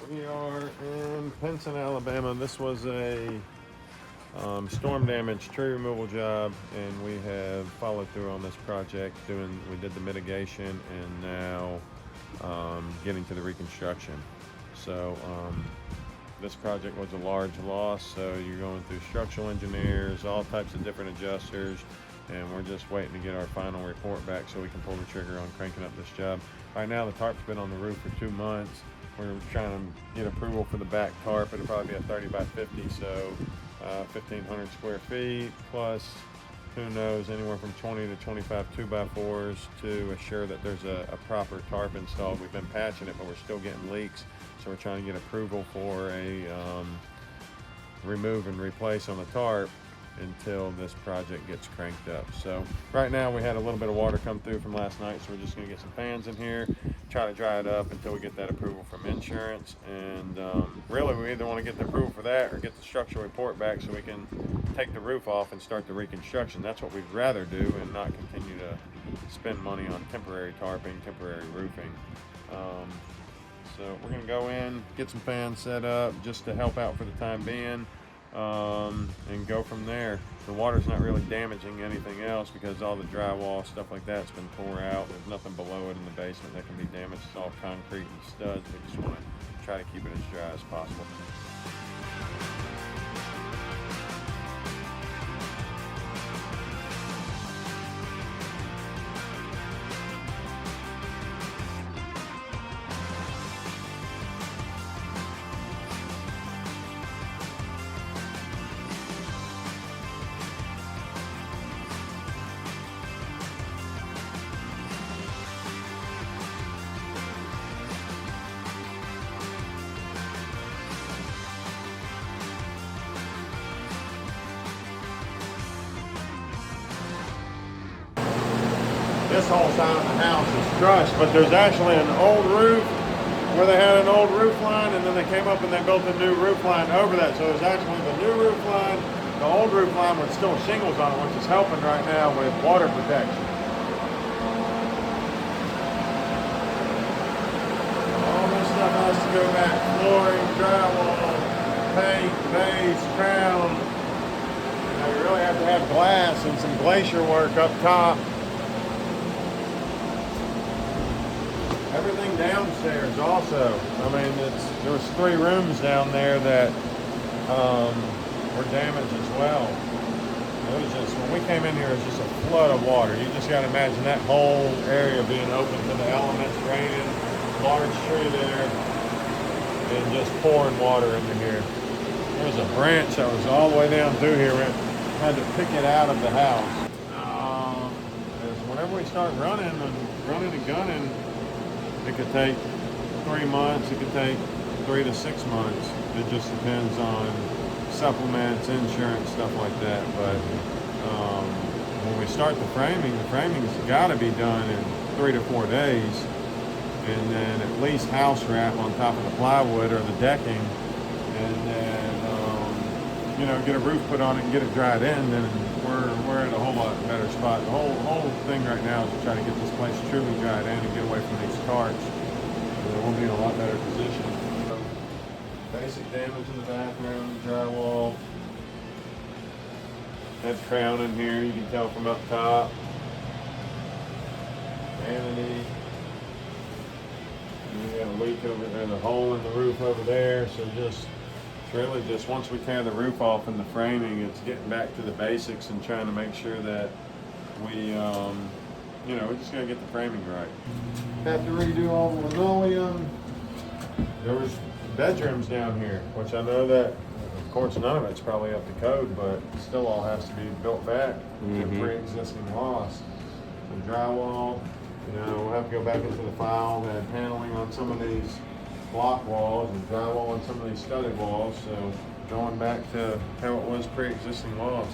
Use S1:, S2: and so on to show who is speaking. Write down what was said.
S1: We are in Pinson, Alabama. This was a storm damage tree removal job, and we have followed through on this project. We did the mitigation, and now getting to the reconstruction. So this project was a large loss, so you're going through structural engineers, all types of different adjusters, and we're just waiting to get our final report back so we can pull the trigger on cranking up this job. Right now the tarp's been on the roof for 2 months. We're trying to get approval for the back tarp. It'll probably be a 30 by 50, so 1,500 square feet, plus who knows, anywhere from 20 to 25 2x4s to assure that there's a proper tarp installed. We've been patching it, but we're still getting leaks, so we're trying to get approval for a remove and replace on the tarp until this project gets cranked up. So right now we had a little bit of water come through from last night, so we're just going to get some fans in here, try to dry it up until we get that approval from insurance. And really we either want to get the approval for that or get the structural report back so we can take the roof off and start the reconstruction. That's what we'd rather do, and not continue to spend money on temporary tarping, temporary roofing. So we're going to go in, get some fans set up just to help out for the time being, and go from there. The water's not really damaging anything else because all the drywall, stuff like that's been tore out. There's nothing below it in the basement that can be damaged. It's all concrete and studs. We just want to try to keep it as dry as possible. This whole side of the house is crushed, but there's actually an old roof where they had an old roof line, and then they came up and they built a new roof line over that. So it's actually the new roof line, the old roof line with still shingles on it, which is helping right now with water protection. All this stuff has to go back: flooring, drywall, paint, base, crown. You really have to have glass and some glacier work up top. Everything downstairs also. I mean, there was 3 rooms down there that were damaged as well. It was just, when we came in here, it was just a flood of water. You just got to imagine that whole area being open to the elements, raining, large tree there, and just pouring water into here. There was a branch that was all the way down through here. We had to pick it out of the house. Whenever we start running and gunning, it could take 3 months, it could take 3 to 6 months. It just depends on supplements, insurance, stuff like that. But when we start the framing's got to be done in 3 to 4 days. And then at least house wrap on top of the plywood or the decking. And then, get a roof put on it and get it dried in. Then we're in a whole lot better spot. The whole thing right now is to try to get this place truly dried in and get away from these tarps. And we'll be in a lot better position. So, basic damage in the bathroom, drywall. That's crown in here, you can tell from up top. Vanity. And we got a leak over there, the hole in the roof over there. So it's really just once we tear the roof off and the framing, it's getting back to the basics and trying to make sure that we, we just gotta get the framing right. Have to redo all the linoleum. There was bedrooms down here, which I know that, of course, none of it's probably up to code, but it still all has to be built back to pre-existing loss. So drywall, we'll have to go back into the file. We had paneling on some of these block walls and drywall on some of these studded walls, so going back to how it was pre-existing loss.